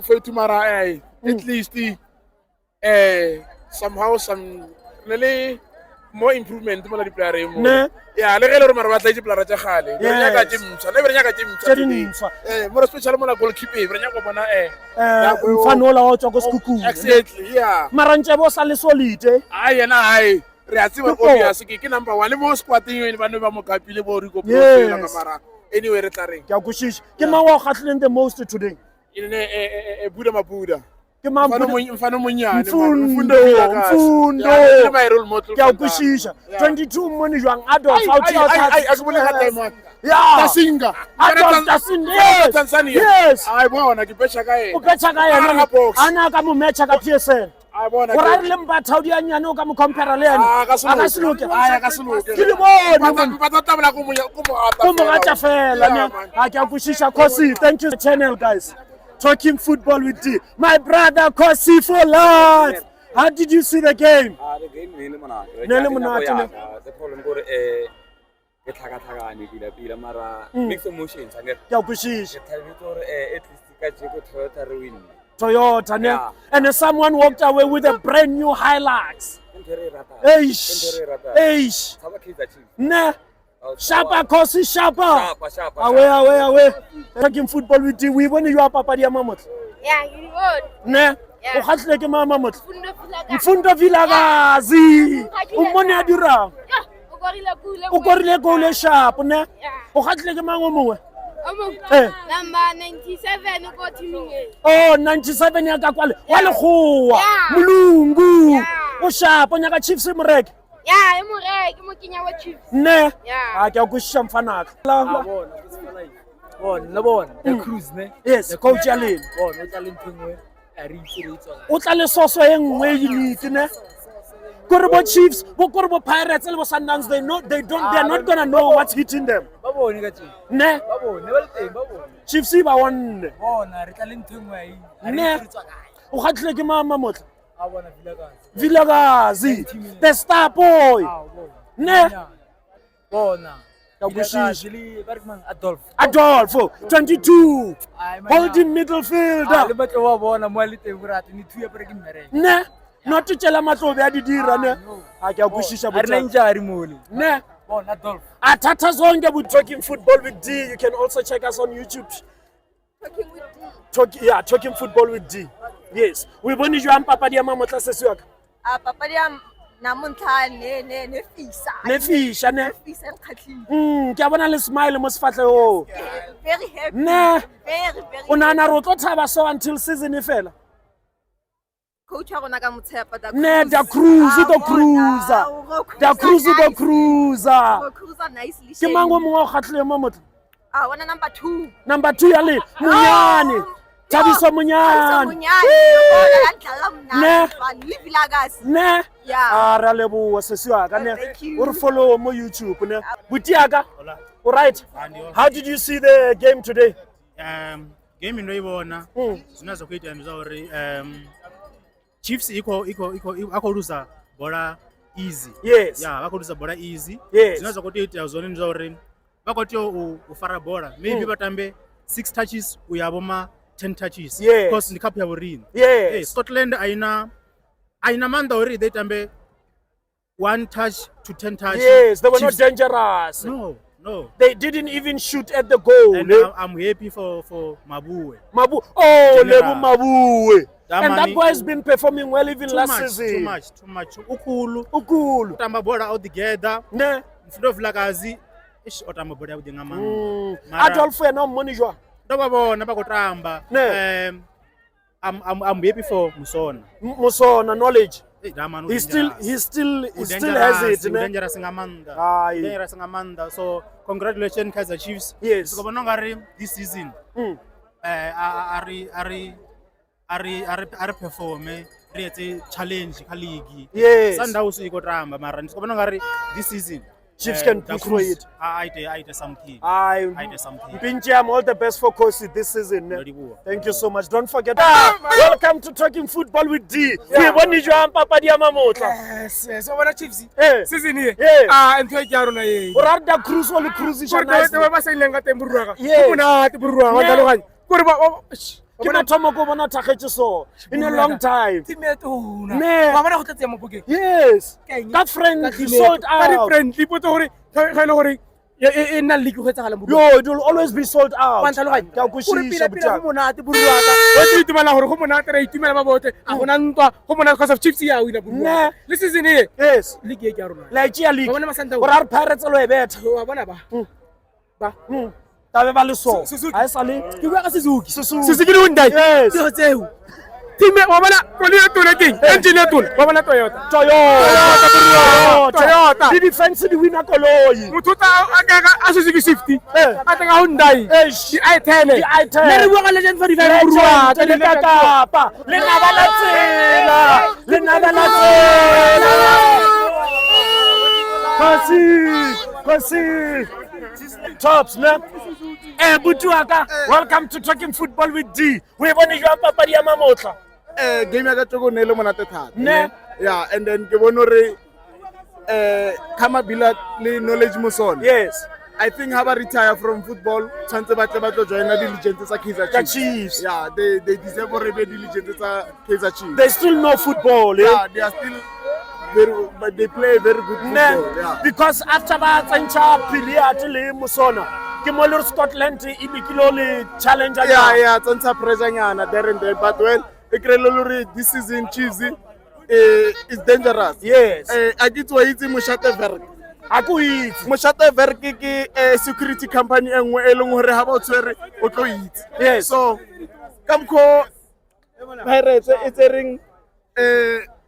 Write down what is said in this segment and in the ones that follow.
to Mara, at least somehow some really more improvement mo la di player mo. Yeah, le gele re mara batla di player tsa gale. Re nyaka timsa, le re nyaka timsa. More especially mo la goalkeeper, re nyaka bona Mfanola wa tswa go skuku. Exactly, yeah. Mara ntse bo sa le solid. Ai yena ai. Re a tseba obvious ke number 1 le mo squading yone ba no ba mo kapile bo Rico profile ka mara. Anyway, re tla reng. Ke a kushisha. Ke mang wa kgatlhileng the most today? Buda Mabuda. Mfundo. Ke a kushisha. 22 mone jwang Adolf out here. Yeah. Tasinga. Adolf Tasinga. Tanzania. Yes. Ai bona ke betcha ka yena. O betcha ka yena. Ana ka mo matcha ka PSL. Ai bona. O ra le mbatha o di anyane o ka mo compare le yena. Aka suluke. Ke le bona. Ba tabla ko mo ata fela ne. Ha ke a kushisha Kosi. Thank you channel guys. Talking football with D. My brother Kosi for life. How did you see the game? The game Nele monate. The problem go ke tlhakatlhakane pila mara mixed emotions ane. Ke a kushisha. At least ka jeko Toyota re win. Toyota ne. And someone walked away with a brand new Hilux. Eish. Ne. Shapa Kosi Shapa. Away. Talking football with you. We want you up Papa dia Mamot. Yeah, you would. Ne. O khatlile ke mama Mamot. Mfundo Vilakazi. Umone a dirang. O korile goal e sharp ne. O khatlile ke mang o mongwe? Number 97 o go teaming e. Oh 97 ya ka kwale. Wa le khoa. Mulungu. O sharp o nyaka Chiefs Murek. Yeah, ke mo kenya wa Chiefs. Ne. Yeah. A ke a kushisha mfanaka. The cruise ne. Yes, coach Alin. O tla le ntengwe a re itshiretsa. O tla le soso e nngwe unique ne. Korbo Chiefs, Korbo Pirates, and Sundowns, they're not gonna know what's hitting them. Ne? Chiefs ba one. Ne? O khatlile ke mama motla. Vilakazi, the star boy. Ne? Adolf, 22. Holding midfielder. Ne? Not to tell Matlobe Adidira ne. I can kushisha ne. Atata Zonga with Talking Football with D. You can also check us on YouTube. Talking Football with D. Yes. We want you and Papa dia mama tla sesiwa. Papa dia namuntlha ne fisa. Ne fisha ne. Fisa nkhatlile. Ke bona le smile mo sefatlego. Very happy. Ne. Very. Ona na ro tlo thaba so until season e fela. Coach wa rona ka motshepa da Ne da cruiser. Cruiser nicely. Ke mang o mongwe o khatlile mo motho? Wana number 2. Number 2 ya le Munyane. Thabiso Munyane. Ne. Yeah. Ra leboa sesiwa ka ne. O re follow mo YouTube ne. Butiaka. All right. How did you see the game today? Game ino ibona. Sinazo kuita nza uri Chiefs iko luza bola easy. Yes. Yeah, bakoluza bola easy. Yes. Sinazo kuita zone nza uri bakotyo ufara bola. Maybe batambe 6 touches uyaboma 10 touches. Yes. Because ni cup ya borini. Yes. Hey, Scotland aina manda uri they tambe 1 touch to 10 touches. Yes, they were Chiefs, not dangerous. No. They didn't even shoot at the goal. And I'm happy for Mabue. Lebu Mabue. And that boy has been performing well even last season. Too much. Ukulu. Tamba bola out together. Ne. Mfundo Vilakazi. Otamba bola out ngamanga. Adolf no money jwa. Ndababona bakotamba. I'm happy for Musona knowledge. He still has it. Dangerous ngamanda. So congratulations Kaizer Chiefs. Yes. This season. Are perform re challenge ka league. Yes. Sundowns iko tramba mara ndikubona ngari this season Chiefs can push for it. I something. Pinche, I'm all the best for Kosi this season. Thank you so much. Don't forget. Welcome to Talking Football with D. We want you to Papa dia mamotla. Yes. So what Chiefs? Season here. Ntho ke yaro na ye. O rata cruise o le cruise shana. Ba ba sa ilenga temburwa. Yes. Kuna temburwa wa daloganya. Gore ba ke mathomo ko bona thagetse so in a long time team e tona Ne. wa bona go tlatsa mo bokeng yes Keng? ka friendly Ka sold very out friendly potso gore ga ile gore e nna league go etsagala mo yo it will always be sold out wa ntlhaloganya ka gore kwishisha pila go butaka monate buruaka o tse itumela gore go monate re itumela ba bote a gona ntwa go monate because of Chiefs ya wina Ne. buruaka le season e yes league e ke ya rona la chia league Wa bona Masanta gore a re pirates lo e betha wa bona ba tabe ba le so Suzuki. a e sa le ke bua ka Suzuki Suzuki. Suzuki le Hyundai Yes. tseo tseo team wa bona kole ya tona keng engine ya tona wa bona Toyota Toyota. di defense di wina koloi motho a Suzuki Swift a tla ka Hyundai Eish. di i10 Di i10. le re bua ka Legend 45 Legend, buruaka le ka Kapa le naba la tsela le naba la tsela kosi tops ne butuaka welcome to Talking Football with D we bone jwa papadi ya mamotla game ya ka tsoko ne le monate thata Ne. yeah and then ke bona re kama bila le knowledge mo sona yes I think ha ba retire from football tshwantse ba tle ba tlo joina di legends tsa Kaizer Ka Chiefs Chiefs. yeah they deserve gore be di legends tsa Kaizer Chiefs they still know football yeah they are still very but they play very good football ne yeah because after ba tsentša Piliat le Musona ke mo le Scotland e bikilo le challenger yeah tsantsa pressure nyana there and there but well e krelo lori this season Chiefs is dangerous yes a ditwa itse Moshateverk a ku itse Moshateverk ke security company engwe e leng hore ha ba o tshwere o tlo itse Yes. so kamkho Pirates e tsereng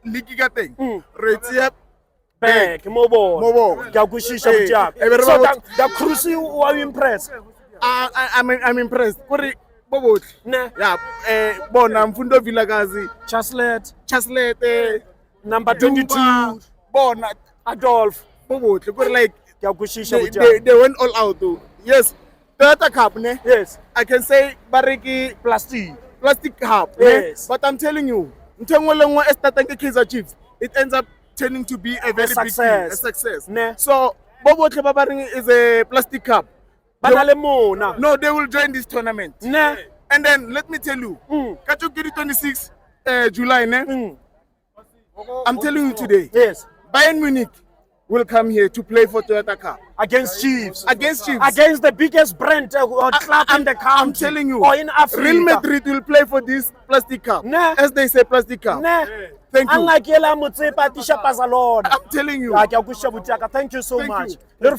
league ka teng re tsia back mo Mo bona bona. ke a kwishisha Eh, botjaka e be re so ba the cruise wa impress I'm impressed kore bo botle ne yeah bona Mfundo Vilakazi Chaslet Chaslet number 22 bona Adolf bo botle kore like ke a kwishisha they botjaka went all out though. Yes Toyota Cup ne yes I can say bareki plastic cup Yes. but I'm telling you ntengwe lengwe e startang ke Kaizer Chiefs it ends up turning to be a very big deal, a success Ne. so bo botle ba bareng is a plastic cup bana le mona no they will join this tournament ne and then let me tell you ka tsokedi 26 July ne I'm telling you today yes Bayern Munich will come here to play for Toyota Cup against Chiefs against Chiefs against the biggest brand or club in the country I'm telling you or in Africa Real Madrid will play for this plastic cup Ne. as they say plastic cup ne thank you unlike yela motsepa tisha Barcelona I'm telling you ke a kwishisha botjaka thank you so Thank much you. Le re